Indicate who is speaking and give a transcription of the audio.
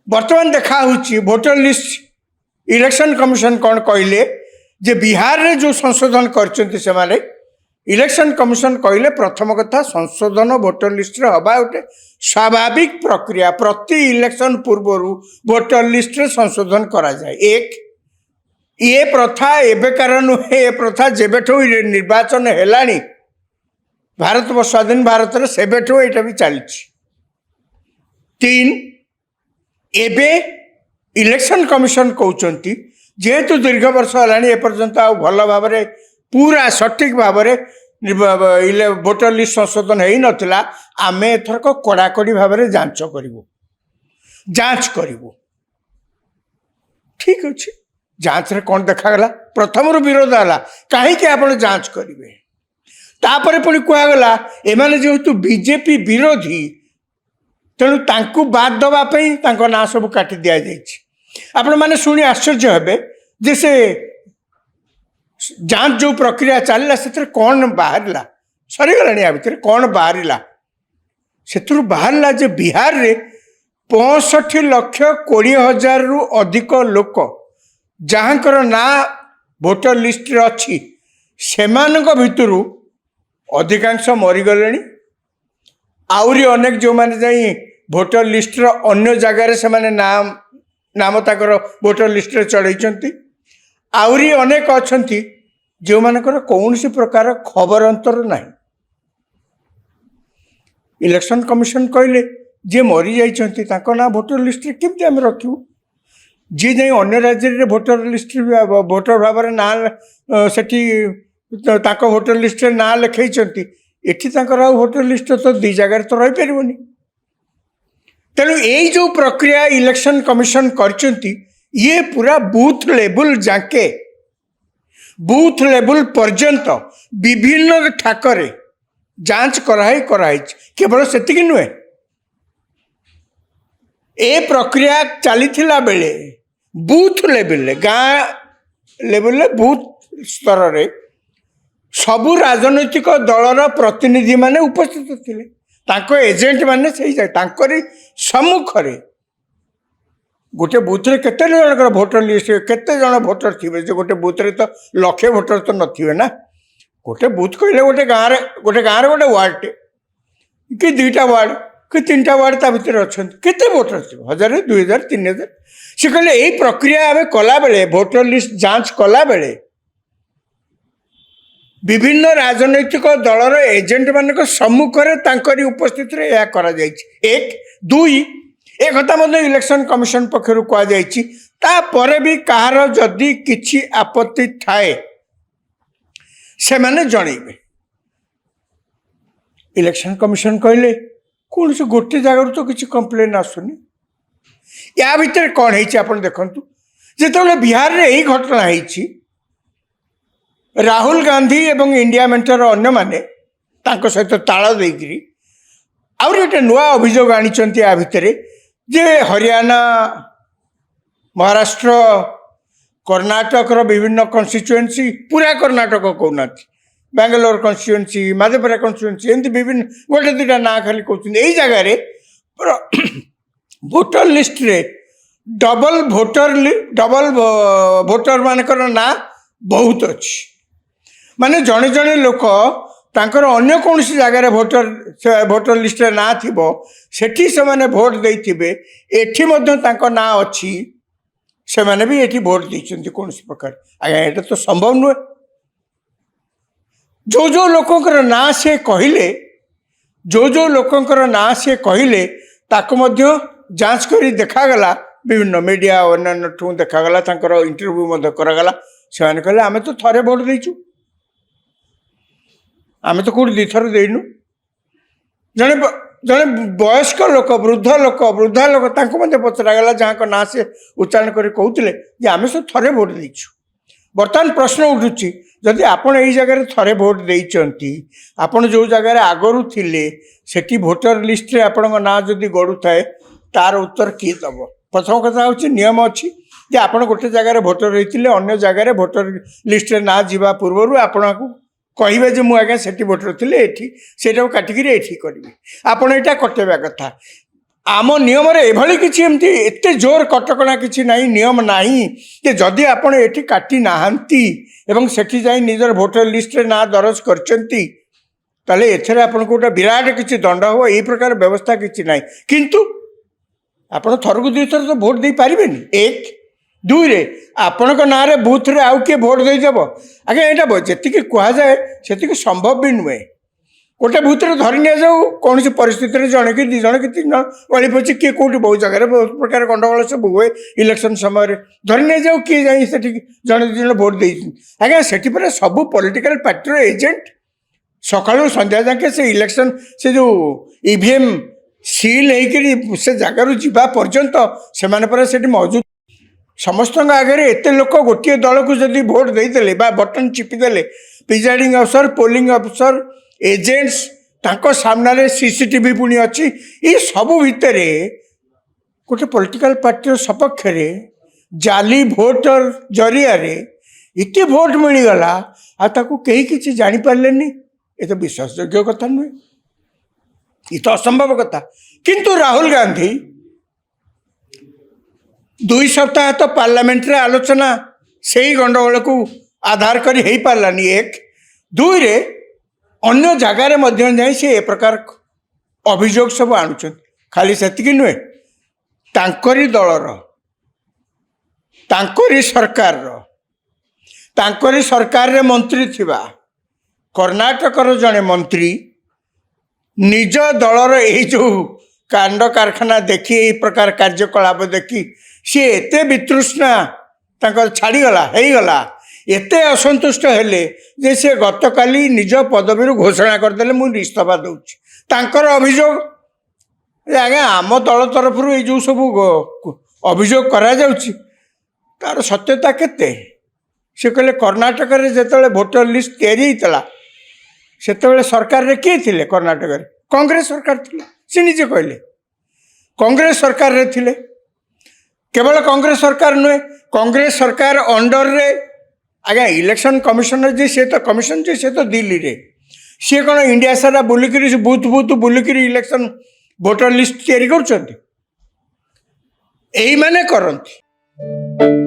Speaker 1: बर्तमान देखा voter list election commission कौन कहले जे बिहार रे जो संशोधन कर इलेक्शन कमिशन कहले प्रथम कथा संशोधन भोटर लिस्ट हवा गोटे स्वाभाविक प्रक्रिया प्रति इलेक्शन पूर्व भोटर लिस्ट संशोधन करा जाए। एक ये प्रथा एबेकार नुहे ये प्रथा जेबेठू निर्वाचन है भारत स्वाधीन भारत में सेबेठू यहाँ भी चली। तीन एबे इलेक्शन कमिशन कहते जेहेतु दीर्घ वर्ष है एपर्यंत आ भल भाव पूरा सठिक भाव भोटर लिस्ट संशोधन हो नाला आम एथरक कड़ाकड़ी भाव जांच करूँ ठीक अच्छे। जांच रे कौन देखागला प्रथम विरोध है कहीं आप जांच करेंगे तापर पुणी कहगला एमाने जेहेतु बीजेपी विरोधी तेणु तांकु बाद दवाई ना सब काटी दि जाए। आपण मैंने शुणी आश्चर्य हे जे से जांच जो प्रक्रिया चलला से कौन बाहरला सरीगला या भितर कौन बाहरला से बाहरला जे बिहार रे 65,20,000 रु अधिक लोक जहाँकर ना भोटर लिस्ट रे अच्छी सेमानक भितरु अधिकांश मरीगले आउरी अनेक जो माने जाई भोटर लिस्ट रो अन्य जगार से माने नाम ताकर भोटर लिस्ट रे चढ़ाई आउरी अनेक अच्छी जो मानकर कौन सी प्रकार खबर अंतर ना। इलेक्शन कमिशन कहले जे मरी जाइछंती ताको ना भोटर लिस्ट रे केमते हम रखिबु जी जाई अन्य राज्य रे भोटर लिस्ट भोटर भाव ना सेठी ताको भोटर लिस्ट रे ना लिखैछंती एठी ताकर भोटर लिस्ट तो दी जगार तो रही पारिबनी। तेणु यही जो प्रक्रिया इलेक्शन कमिशन करचंती ये पूरा बूथ लेवल जाके बूथ लेवल पर्यंत विभिन्न ठाकरे जांच कराई केवल सेतिक नुहे ए प्रक्रिया चली बेले बूथ लेवल गाँ लेवल बूथ स्तर रे सबु राजनैतिक दलर प्रतिनिधि माने उपस्थित थिले तांको एजेंट माने सही जाए तांकरी सम्मुख रे गोटे बूथ रे केते जन भोटर लिस्ट केते जन भोटर थिबे जे गोटे बूथ रे तो लक्षे भोटर तो नथिबे ना गोटे बूथ कहले गोटे गाँव रे गोटे वार्ड कि 2टा वार्ड कि 3टा वार्ड ता भितर अछंती केते भोटर थिबे 1000 2000 3000 से कहले एई प्रक्रिया आमे कला बेले भोटर लिस्ट जांच कला बेले विभिन्न राजनैतिक दलर एजेंट मान सम्मुखें तांकरी उपस्थित रे या करा जायछि। एक दुई एक कथा मध्य इलेक्शन कमिशन पक्षर कहुपर भी कहार जदि किछि आपत्ति थाए से माने जनइबे। इलेक्शन कमिशन कहले कौन से गोटे जगार तो किसी कंप्लेन आसुनी या भितर कौन है आप देखु जो बिहार रे यही घटना है राहुल गांधी एवं इंडिया मेंटर अन्य माने तांको सहित ताल देकरी आउर गोटे नुआ अभियोग आनी या भितर जे हरियाणा महाराष्ट्र कर्नाटक विभिन्न कन्स्टिट्युएंसी पूरा कर्नाटक कहना बेंगलोर कन्स्टिट्युएंसी माधेपुरा कन्स्टिट्युएंसी एमती विभिन्न गोटे 2टा ना खाली कहते यही जगार भोटर लिस्ट रे डबल भोटर मानकर ना बहुत अच्छी माने जड़े जड़े लोक तांकर अन्य कौन सी जगार भोटर लिस्ट ना थिबो सेठी से माने भोट देइथिबे एठी मध्य तांको ना अच्छी से माने भी एठी भोट देइछंती कौन सी प्रकार आज्ञा एटा तो संभव नुहे। जो लोकंकर ना से कहले जो लोकंकर ना से कहले ताको मध्य जांच करी देखागला विभिन्न मीडिया अन्य ठू देखागला तांकर इंटरव्यू मध्य करागला से माने कहले आमे तो थरे भोट देइछु आमे तो कौट 2 थर देनु जड़े जड़े वयस्क लोक वृद्धा लोक तांको मध्य पचरागला जहाँ ना से उच्चारण कर कहते जे आमे सब थरे भोट देइछु। बर्तमान प्रश्न उठुची जदि आपण यही जगह थरे भोट देइचंती आपण जो जगह आगरू थिले सेठी भोटर लिस्ट रे आपण ना जदि गड़ू थाए तार उत्तर किए दब। प्रथम कथा हूँ नियम अच्छी जे आपण गोटे जगह भोटर होते अन्य जगह भोटर लिस्ट रे ना जीवा पूर्व आपण को कहे जे मुझे आज्ञा से भोटर थे ये से काटिकी ये करेंगे आपड़ यहाँ कटेवा कथा आम नियम एभली किसी एमती एत जोर कटकणा किसी ना नियम ना कि जदि आपण ये काटी नाहांती एवं सेठी जाई निजर भोटर लिस्ट रे ना दरज करचंती ताले एथरे आपण गोटे विराट किसी दंड हो यही प्रकार व्यवस्था किसी ना किंतु आपण थर को दुई थर तो भोट दे पारिबेनी एक दुई रे आपण ना रे बूथ रे आउ किए भोट देदेव आगे यहाँ जी कहुए से संभव भी नुहे गोटे बूथ रे धरी नि जाऊ कौन परिस्थिति जड़े कि दिज कि तीन जन गली पची किए कौट बहुत जगह बहुत प्रकार गंडगोल सब हुए इलेक्शन समय धरी नि जाऊ किए जाए जड़े दी जन भोट दे आज्ञा से सब पॉलिटिकल पार्टी एजेंट सकाळु संध्या जाके से इलेक्शन से जो ईवीएम सील होकर से जगार जावा पर्यंत से मौजूद समस्त आगे एत लोक गोटे दल को जब भोट देदेले बटन चिपिदेले प्रिजाइडिंग अफसर पोलिंग अफसर एजेंट्स तांको सामने सीसीटीवी पुणी अच्छी ये सब भितर गोटे पॉलिटिकल पार्टी सपक्ष जाली भोटर जरिया इतने भोट मिलगला आकु कहीं किसी जापारे ये तो विश्वासयोग्य कथा नुहे ये तो असंभव कथा किंतु राहुल गांधी 2 सप्ताह तो पार्लियामेंट रे आलोचना से ही गंडगोल को आधार करी हो पारानी एक दुई रे अन्य जगार जाए से ए प्रकार अभियोग सब आणुचन खाली सेतिकी नुहे तांकरी दलर तांकरी सरकार रे मंत्री थिबा कर्नाटकर जड़े मंत्री निज दलर यही जो कांड कारखाना देखी यही प्रकार कार्यकलाप देखी सी एत वितृष्णा छाड़गला होगला एत असंतुष्ट हेले जे से गतकाली निज पदवी घोषणा करदे मुझे इस्तीफा दूची तांकर अभियोग आज्ञा आम दल तरफ जो सब अभियोग करा जाउची तार सत्यता केते से कहले कर्नाटक रे जेतेबेले भोटर लिस्ट तैयारी होता सेतेबेले सरकार रे किए थिले कर्नाटक रे कांग्रेस सरकार थिले से निजे कहले कांग्रेस सरकार रे थिले केवल कांग्रेस सरकार नुहे कांग्रेस सरकार अंडर रे आज्ञा इलेक्शन कमिशनर जी से तो कमिशन जी से तो दिल्ली रे सी कौन इंडिया सारा बुलिकी बूथ बूथ बुलिकी इलेक्शन भोटर लिस्ट तैयारी कर यही माने करती।